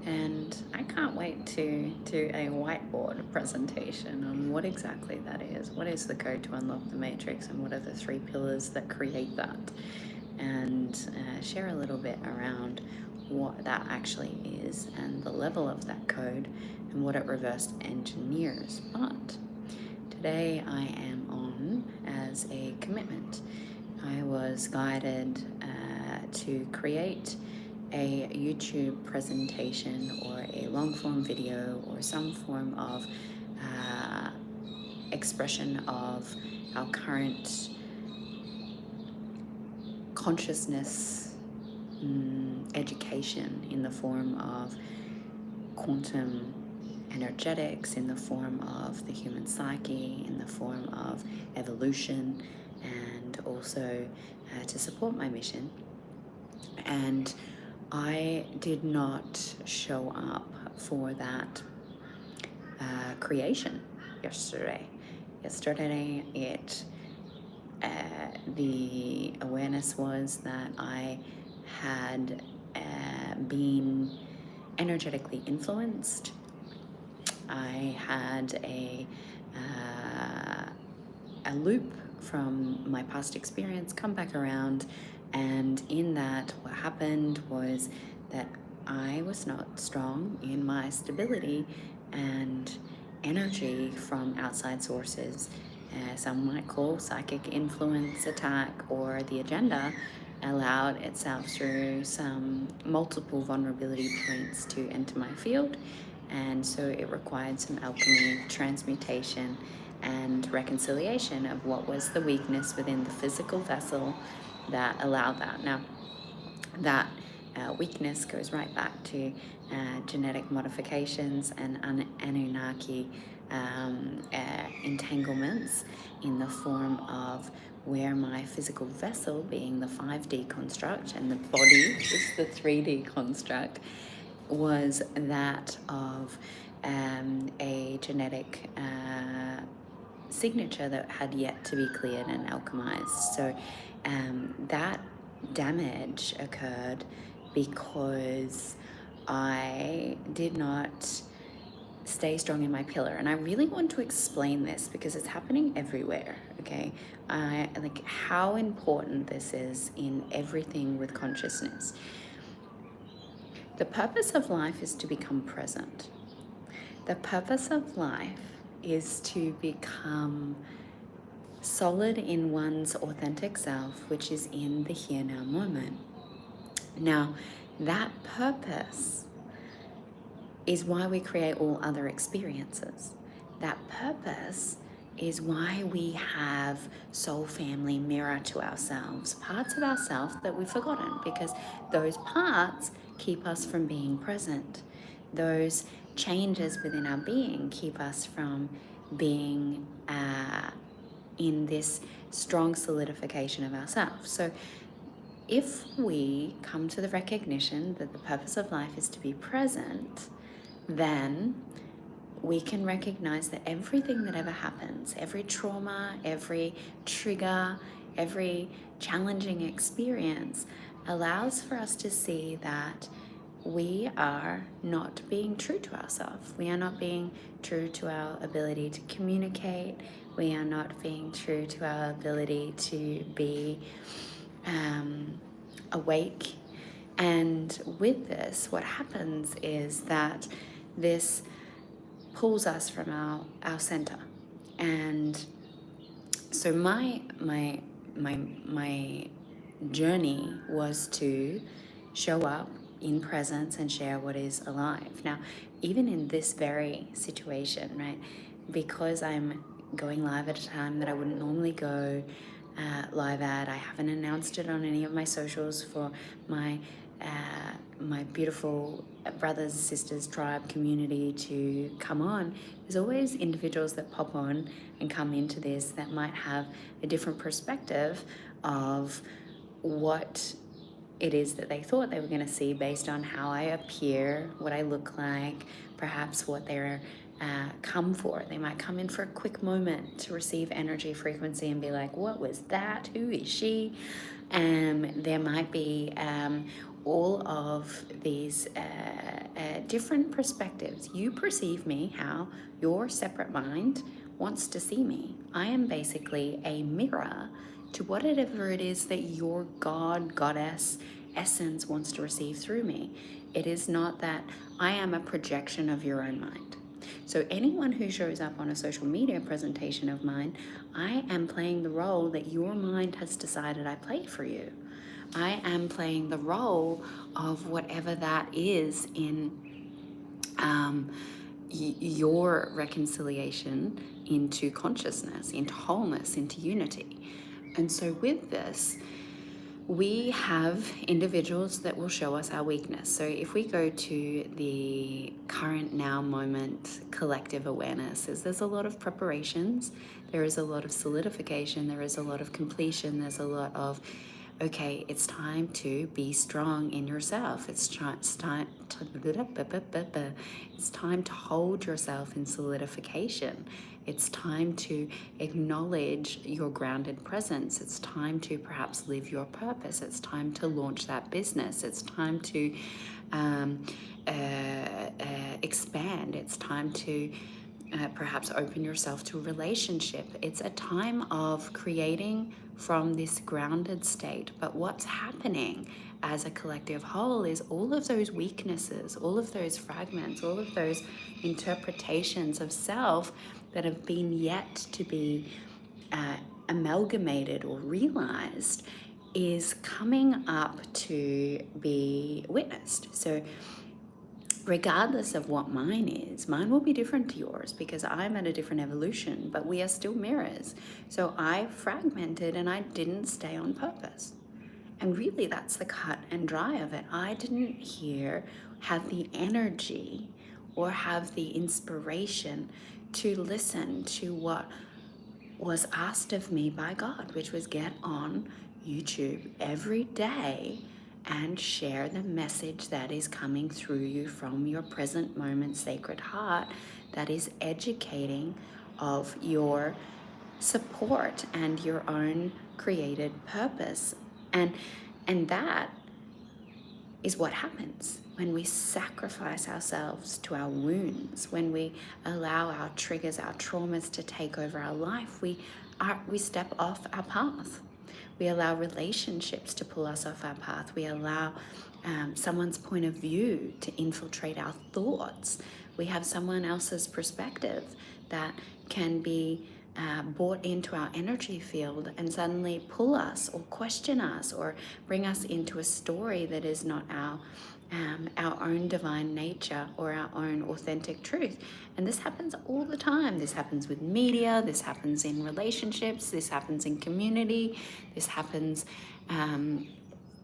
and I can't wait to do a whiteboard presentation on what exactly that is. What is the code to unlock the matrix, and what are the 3 pillars that create that? And share a little bit around what that actually is and the level of that code and what it reverse engineers. But today I am on as a commitment. I was guided to create a YouTube presentation or a long form video or some form of expression of our current consciousness education in the form of quantum energetics, in the form of the human psyche, in the form of evolution, and also to support my mission. And I did not show up for that creation yesterday. Yesterday, the awareness was that I had been energetically influenced. I had a loop from my past experience come back around, and in that what happened was that I was not strong in my stability, and energy from outside sources, some might call psychic influence, attack, or the agenda, allowed itself through some multiple vulnerability points to enter my field. And so it required some alchemy, transmutation, and reconciliation of what was the weakness within the physical vessel that allowed that. Now, that weakness goes right back to genetic modifications and Anunnaki entanglements in the form of where my physical vessel, being the 5D construct, and the body is the 3D construct, was that of a genetic signature that had yet to be cleared and alchemized. So that damage occurred because I did not stay strong in my pillar. And I really want to explain this because it's happening everywhere, okay? Like how important this is in everything with consciousness. The purpose of life is to become present. The purpose of life is to become solid in one's authentic self, which is in the here now moment. Now, that purpose is why we create all other experiences. That purpose is why we have soul family mirror to ourselves, parts of ourselves that we've forgotten, because those parts keep us from being present. Those changes within our being keep us from being in this strong solidification of ourselves. So if we come to the recognition that the purpose of life is to be present, then we can recognize that everything that ever happens, every trauma, every trigger, every challenging experience allows for us to see that we are not being true to ourselves. We are not being true to our ability to communicate. We are not being true to our ability to be awake. And with this, what happens is that this pulls us from our center. And so my journey was to show up in presence and share what is alive. Now, even in this very situation, right, because I'm going live at a time that I wouldn't normally go live at, I haven't announced it on any of my socials for my beautiful brothers, sisters, tribe, community to come on. There's always individuals that pop on and come into this that might have a different perspective of what it is that they thought they were going to see based on how I appear, what I look like, perhaps what they're come for. They might come in for a quick moment to receive energy frequency and be like, what was that? Who is she? There might be all of these different perspectives. You perceive me how your separate mind wants to see me. I am basically a mirror to whatever it is that your God, goddess, essence wants to receive through me. It is not that I am a projection of your own mind. So anyone who shows up on a social media presentation of mine, I am playing the role that your mind has decided I play for you. I am playing the role of whatever that is in your reconciliation into consciousness, into wholeness, into unity. And so with this, we have individuals that will show us our weakness. So if we go to the current now moment collective awareness, there's a lot of preparations, there is a lot of solidification, there is a lot of completion, there's a lot of, okay, it's time to be strong in yourself. It's time to hold yourself in solidification. It's time to acknowledge your grounded presence. It's time to perhaps live your purpose. It's time to launch that business. It's time to expand. It's time to perhaps open yourself to a relationship. It's a time of creating from this grounded state. But what's happening as a collective whole is all of those weaknesses, all of those fragments, all of those interpretations of self that have been yet to be amalgamated or realized is coming up to be witnessed. So regardless of what mine is, mine will be different to yours because I'm at a different evolution, but we are still mirrors. So I fragmented and I didn't stay on purpose. And really that's the cut and dry of it. I didn't have the energy or have the inspiration to listen to what was asked of me by God, which was get on YouTube every day and share the message that is coming through you from your present moment sacred heart that is educating of your support and your own created purpose. And that is what happens when we sacrifice ourselves to our wounds, when we allow our triggers, our traumas to take over our life. We step off our path. We allow relationships to pull us off our path. We allow someone's point of view to infiltrate our thoughts. We have someone else's perspective that can be brought into our energy field and suddenly pull us or question us or bring us into a story that is not our own divine nature or our own authentic truth. And this happens all the time. This happens with media, this happens in relationships, this happens in community, this happens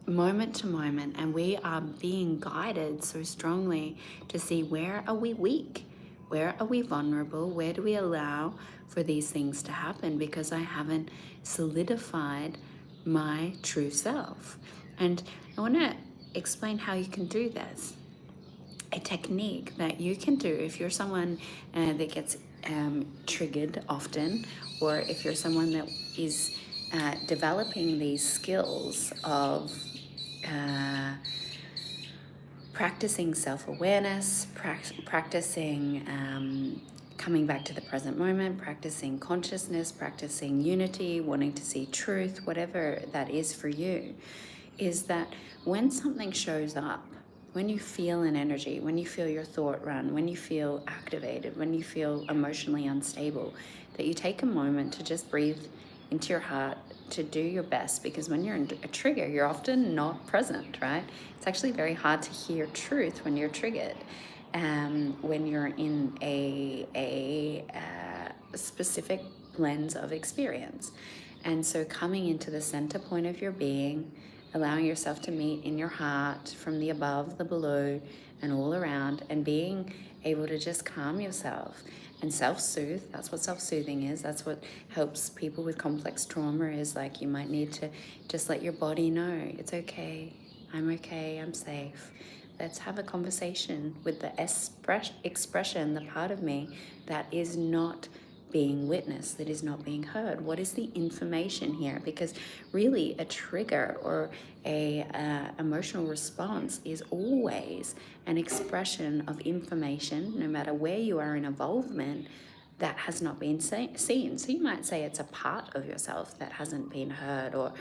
moment to moment, and we are being guided so strongly to see where are we weak, where are we vulnerable, where do we allow for these things to happen because I haven't solidified my true self. And I want to explain how you can do this. A technique that you can do if you're someone that gets triggered often, or if you're someone that is developing these skills of practicing self-awareness, practicing coming back to the present moment, practicing consciousness, practicing unity, wanting to see truth, whatever that is for you, is that when something shows up, when you feel an energy, when you feel your thought run, when you feel activated, when you feel emotionally unstable, that you take a moment to just breathe into your heart, to do your best, because when you're in a trigger, you're often not present, right? It's actually very hard to hear truth when you're triggered, when you're in a specific lens of experience. And so coming into the center point of your being, allowing yourself to meet in your heart from the above, the below, and all around, and being able to just calm yourself and self-soothe. That's what self-soothing is. That's what helps people with complex trauma, is like you might need to just let your body know, it's okay, I'm safe. Let's have a conversation with the expression, the part of me that is not being witnessed, that is not being heard? What is the information here? Because really a trigger or a emotional response is always an expression of information, no matter where you are in involvement, that has not been seen. So you might say it's a part of yourself that hasn't been heard, or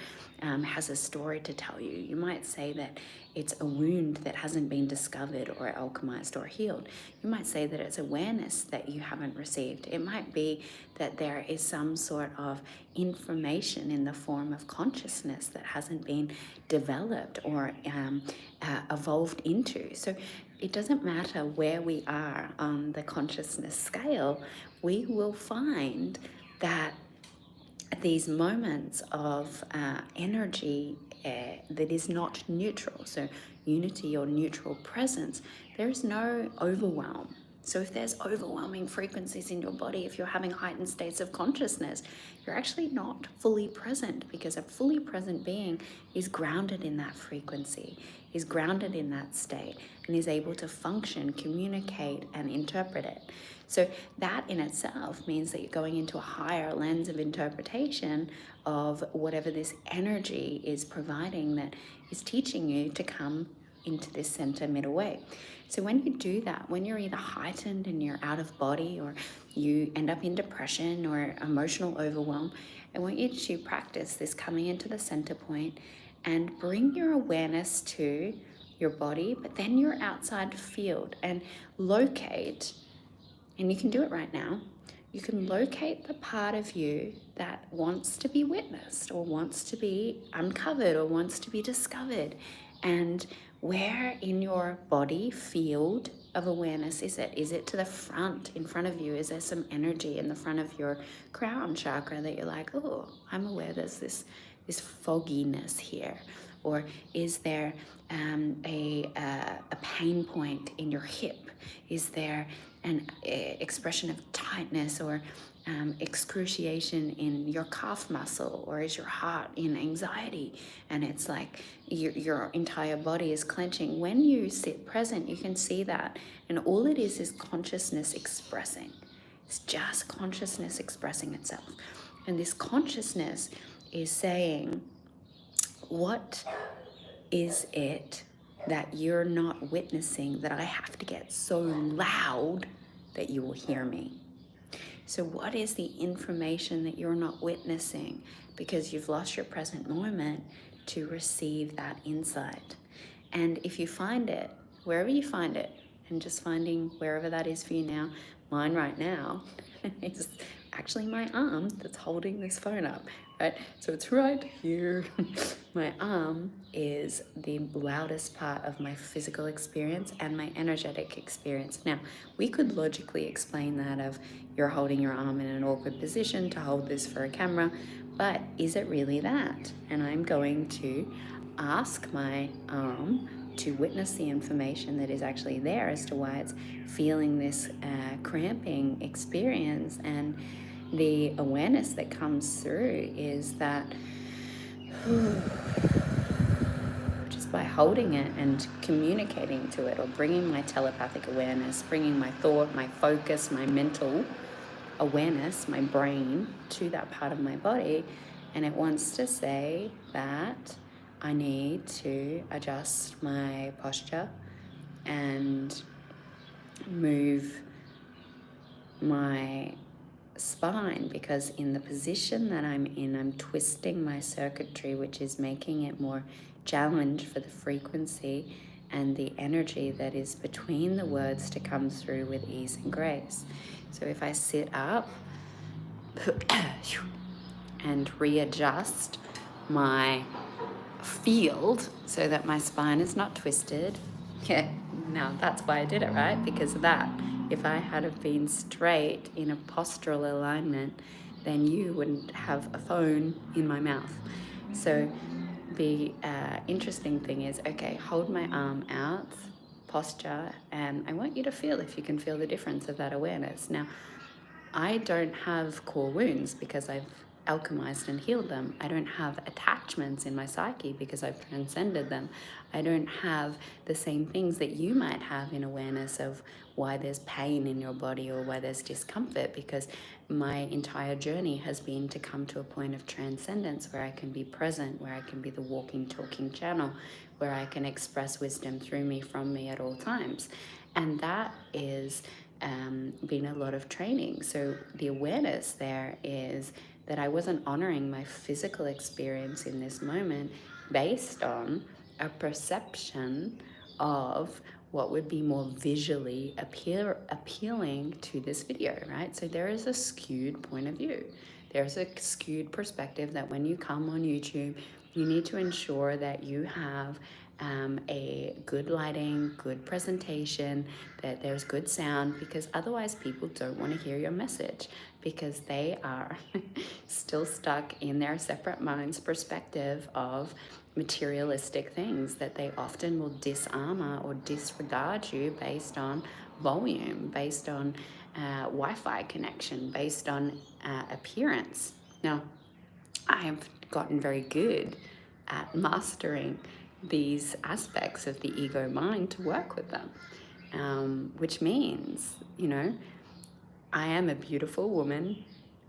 has a story to tell you. You might say that it's a wound that hasn't been discovered or alchemized or healed. You might say that it's awareness that you haven't received. It might be that there is some sort of information in the form of consciousness that hasn't been developed or evolved into. So it doesn't matter where we are on the consciousness scale, we will find that these moments of energy that is not neutral, so unity or neutral presence, there is no overwhelm. So if there's overwhelming frequencies in your body, if you're having heightened states of consciousness, you're actually not fully present, because a fully present being is grounded in that frequency, is grounded in that state, and is able to function, communicate, and interpret it. So that in itself means that you're going into a higher lens of interpretation of whatever this energy is providing, that is teaching you to come into this center middle way. So when you do that, when you're either heightened and you're out of body, or you end up in depression or emotional overwhelm, I want you to practice this coming into the center point and bring your awareness to your body, but then your outside field, and locate, and you can do it right now, you can locate the part of you that wants to be witnessed, or wants to be uncovered, or wants to be discovered. And where in your body field of awareness is it? Is it to the front, in front of you? Is there some energy in the front of your crown chakra that you're like, oh, I'm aware there's this fogginess here? Or is there a pain point in your hip? Is there an expression of tightness or excruciation in your calf muscle? Or is your heart in anxiety and it's like your entire body is clenching? When you sit present, you can see that, and all it is consciousness expressing. It's just consciousness expressing itself. And this consciousness is saying, what is it that you're not witnessing that I have to get so loud that you will hear me? So what is the information that you're not witnessing because you've lost your present moment to receive that insight? And if you find it, wherever you find it, and just finding wherever that is for you now, mine right now is actually my arm that's holding this phone up, right? So it's right here. My arm is the loudest part of my physical experience and my energetic experience. Now, we could logically explain that of you're holding your arm in an awkward position to hold this for a camera, but is it really that? And I'm going to ask my arm to witness the information that is actually there as to why it's feeling this cramping experience. And the awareness that comes through is that just by holding it and communicating to it, or bringing my telepathic awareness, bringing my thought, my focus, my mental awareness, my brain to that part of my body, and it wants to say that I need to adjust my posture and move my spine, because in the position that I'm in, I'm twisting my circuitry, which is making it more challenge for the frequency and the energy that is between the words to come through with ease and grace. So if I sit up and readjust my field so that my spine is not twisted, yeah, now that's why I did it, right? Because of that. If I had have been straight in a postural alignment, then you wouldn't have a phone in my mouth. So the interesting thing is, okay, hold my arm out, posture, and I want you to feel if you can feel the difference of that awareness. Now, I don't have core wounds because I've alchemized and healed them. I don't have attachments in my psyche because I've transcended them. I don't have the same things that you might have in awareness of why there's pain in your body or why there's discomfort, because my entire journey has been to come to a point of transcendence where I can be present, where I can be the walking, talking channel, where I can express wisdom through me, from me at all times. And that is been a lot of training. So the awareness there is that I wasn't honoring my physical experience in this moment based on a perception of what would be more visually appealing to this video, right? So there is a skewed point of view. There's a skewed perspective that when you come on YouTube, you need to ensure that you have a good lighting, good presentation, that there's good sound, because otherwise people don't want to hear your message because they are still stuck in their separate mind's perspective of materialistic things that they often will disarmor or disregard you based on volume, based on Wi-Fi connection, based on appearance. Now, I have gotten very good at mastering these aspects of the ego mind to work with them, which means, I am a beautiful woman,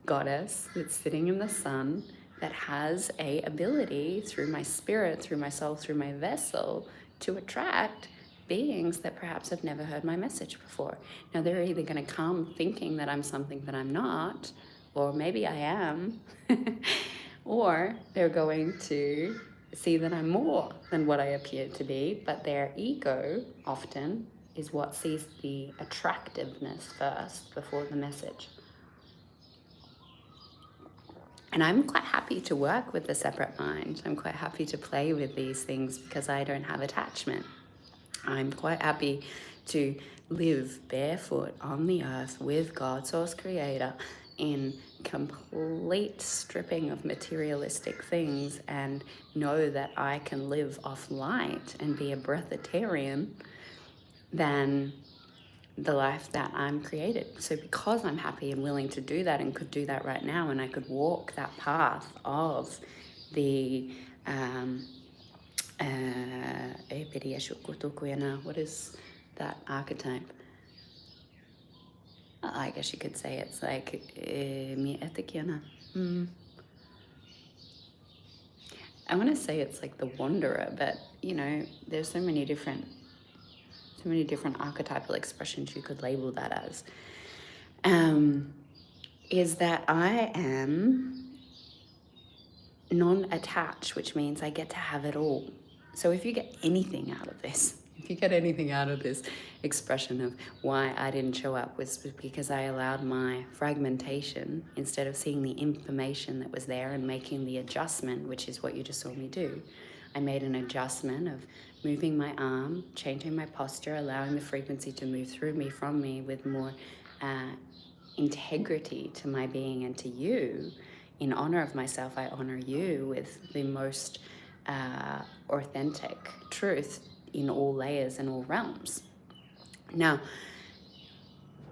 goddess, that's sitting in the sun, that has a ability through my spirit, through my soul, through my vessel, to attract beings that perhaps have never heard my message before. Now, they're either going to come thinking that I'm something that I'm not, or maybe I am, or they're going to see that I'm more than what I appear to be, but their ego often is what sees the attractiveness first before the message. And I'm quite happy to work with the separate mind. I'm quite happy to play with these things because I don't have attachment. I'm quite happy to live barefoot on the earth with God, Source Creator, in complete stripping of materialistic things, and know that I can live off light and be a breatharian than the life that I'm created. So because I'm happy and willing to do that, and could do that right now, and I could walk that path of the what is that archetype? I guess you could say it's like I want to say it's like the wanderer, but there's so many different archetypal expressions you could label that as. Is that I am non-attached, which means I get to have it all. So if you get anything out of this, expression of why I didn't show up, was because I allowed my fragmentation, instead of seeing the information that was there and making the adjustment, which is what you just saw me do. I made an adjustment of moving my arm, changing my posture, allowing the frequency to move through me, from me, with more integrity to my being and to you. In honor of myself, I honor you with the most authentic truth in all layers and all realms. Now,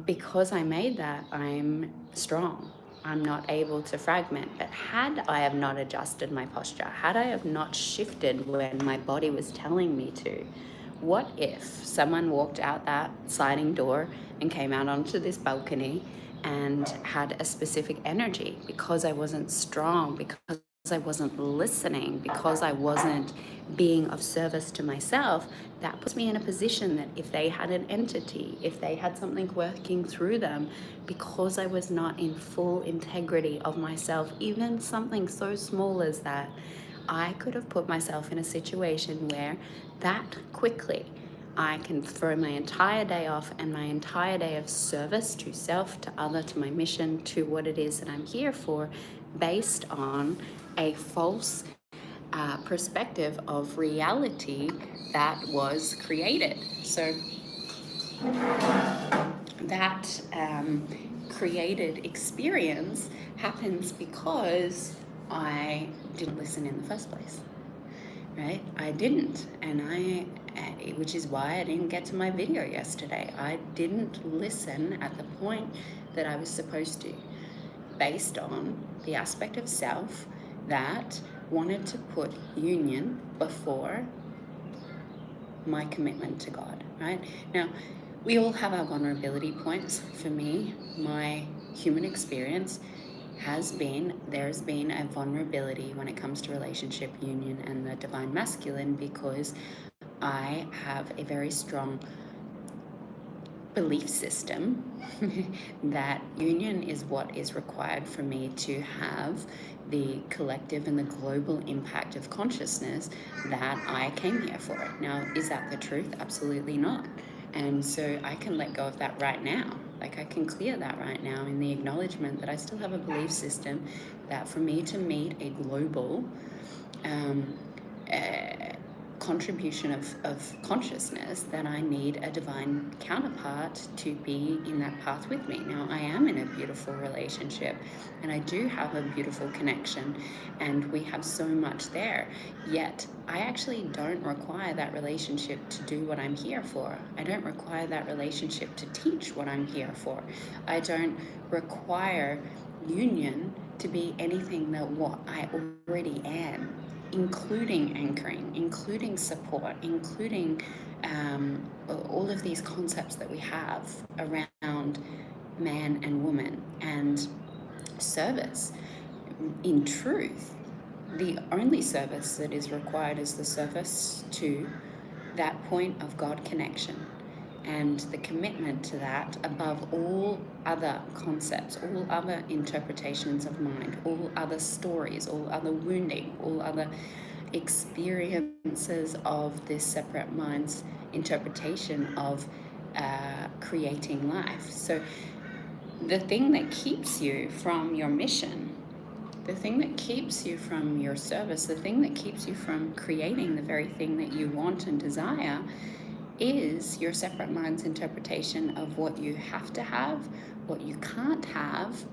because I made that, I'm strong. I'm not able to fragment. But had I have not adjusted my posture, had I have not shifted when my body was telling me to, what if someone walked out that sliding door and came out onto this balcony and had a specific energy, because I wasn't strong, because I wasn't listening, because I wasn't being of service to myself? That puts me in a position that if they had an entity, if they had something working through them, because I was not in full integrity of myself, even something so small as that, I could have put myself in a situation where that quickly I can throw my entire day off, and my entire day of service to self, to other, to my mission, to what it is that I'm here for, based on a false perspective of reality that was created. So that created experience happens because I didn't listen in the first place, right? I didn't, and which is why I didn't get to my video yesterday. I didn't listen at the point that I was supposed to. based on the aspect of self that wanted to put union before my commitment to God, right? Now, we all have our vulnerability points. For me, my human experience there's been a vulnerability when it comes to relationship, union, and the divine masculine, because I have a very strong belief system that union is what is required for me to have the collective and the global impact of consciousness that I came here for. Now, is that the truth? Absolutely not. And so I can let go of that right now. Like, I can clear that right now in the acknowledgement that I still have a belief system that for me to meet a global contribution of consciousness, that I need a divine counterpart to be in that path with me. Now, I am in a beautiful relationship and I do have a beautiful connection and we have so much there, yet I actually don't require that relationship to do what I'm here for. I don't require that relationship to teach what I'm here for. I don't require union to be anything that what I already am, including anchoring, including support, including all of these concepts that we have around man and woman and service. In truth, the only service that is required is the service to that point of God connection and the commitment to that above all other concepts, all other interpretations of mind, all other stories, all other wounding, all other experiences of this separate mind's interpretation of creating life. So the thing that keeps you from your mission, the thing that keeps you from your service, the thing that keeps you from creating the very thing that you want and desire, is your separate mind's interpretation of what you have to have, what you can't have,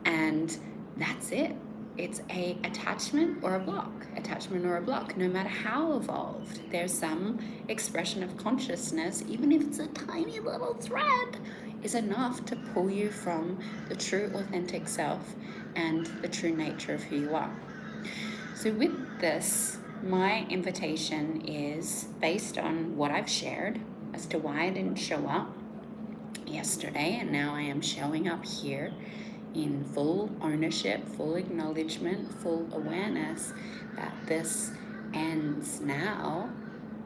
and that's it. It's a attachment or a block, no matter how evolved. There's some expression of consciousness, even if it's a tiny little thread, is enough to pull you from the true authentic self and the true nature of who you are. So with this, my invitation is based on what I've shared as to why I didn't show up yesterday, and now I am showing up here in full ownership, full acknowledgement, full awareness that this ends now,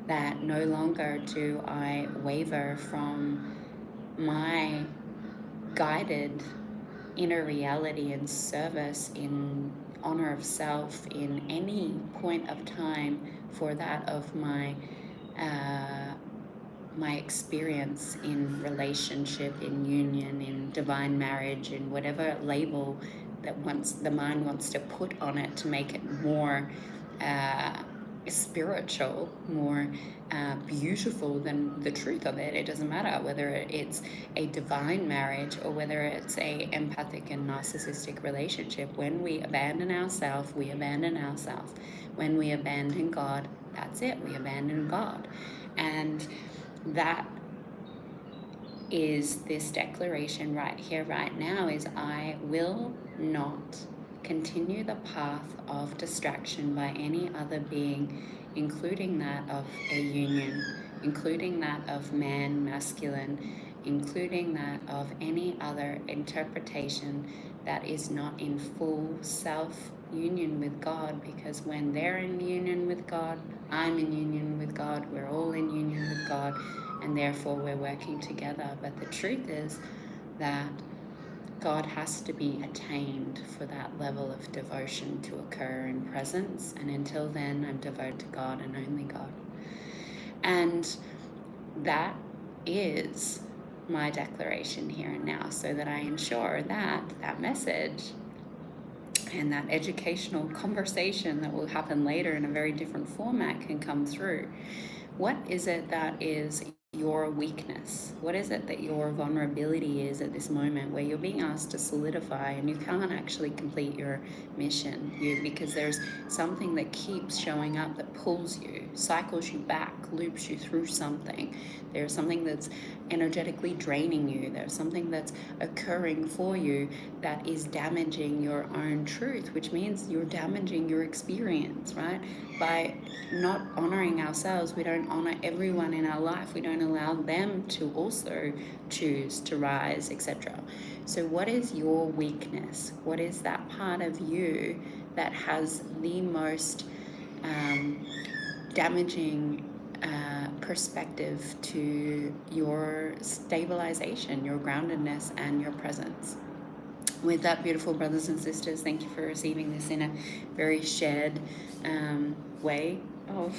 that no longer do I waver from my guided inner reality and service in honor of self in any point of time for that of my experience in relationship, in union, in divine marriage, in whatever label that the mind wants to put on it to make it more spiritual, more beautiful than the truth of it. It doesn't matter whether it's a divine marriage or whether it's a empathic and narcissistic relationship. When we abandon ourselves, we abandon ourselves. When we abandon God, that's it. We abandon God. And that is this declaration right here, right now, is I will not continue the path of distraction by any other being, including that of a union, including that of man, masculine, including that of any other interpretation that is not in full self-union with God, because when they're in union with God, I'm in union with God, we're all in union with God, and therefore we're working together. But the truth is that God has to be attained for that level of devotion to occur in presence, and until then I'm devoted to God and only God. And that is my declaration here and now, so that I ensure that that message and that educational conversation that will happen later in a very different format can come through. What is it that is your weakness? What is it that your vulnerability is at this moment, where you're being asked to solidify and you can't actually complete your mission because there's something that keeps showing up that pulls you, cycles you back, loops you through something. There's something that's energetically draining you. There's something that's occurring for you that is damaging your own truth, which means you're damaging your experience, right? By not honoring ourselves, we don't honor everyone in our life. We don't allow them to also choose to rise, etc. So what is your weakness? What is that part of you that has the most damaging perspective to your stabilization, your groundedness, and your presence? With that, beautiful brothers and sisters, thank you for receiving this in a very shared way of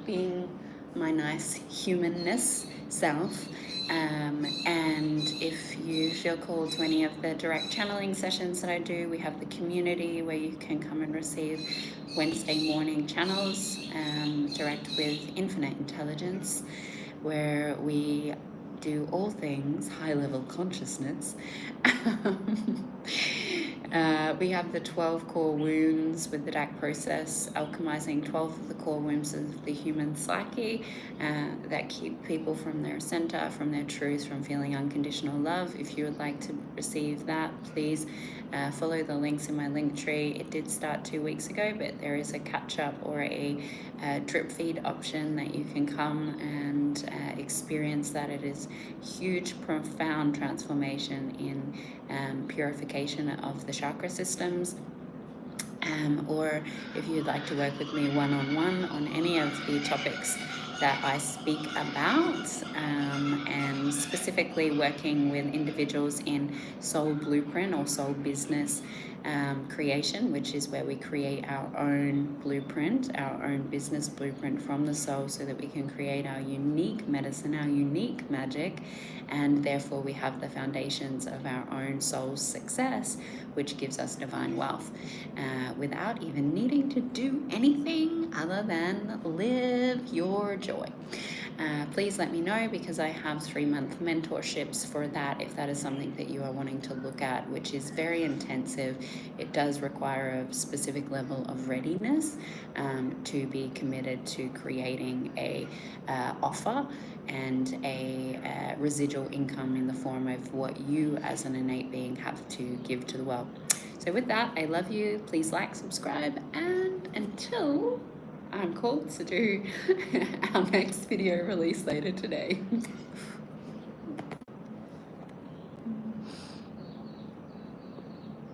being my nice humanness self. And if you feel called to any of the direct channeling sessions that I do, we have the community where you can come and receive Wednesday morning channels, direct with infinite intelligence, where we do all things high-level consciousness. We have the 12 core wounds with the DAC process, alchemizing 12 of the core wounds of the human psyche that keep people from their center, from their truth, from feeling unconditional love. If you would like to receive that, please follow the links in my link tree. It did start 2 weeks ago, but there is a catch-up or a drip feed option that you can come and experience that. It is huge, profound transformation in purification of the chakra systems. Or if you'd like to work with me one-on-one on any of the topics that I speak about, and specifically working with individuals in soul blueprint or soul business creation, which is where we create our own blueprint, our own business blueprint from the soul, so that we can create our unique medicine, our unique magic, and therefore we have the foundations of our own soul's success, which gives us divine wealth without even needing to do anything other than live your joy. Please let me know, because I have 3-month mentorships for that, if that is something that you are wanting to look at, which is very intensive. It does require a specific level of readiness to be committed to creating a offer and a residual income in the form of what you as an innate being have to give to the world. So with that, I love you. Please like, subscribe, and until I'm called to do our next video release later today.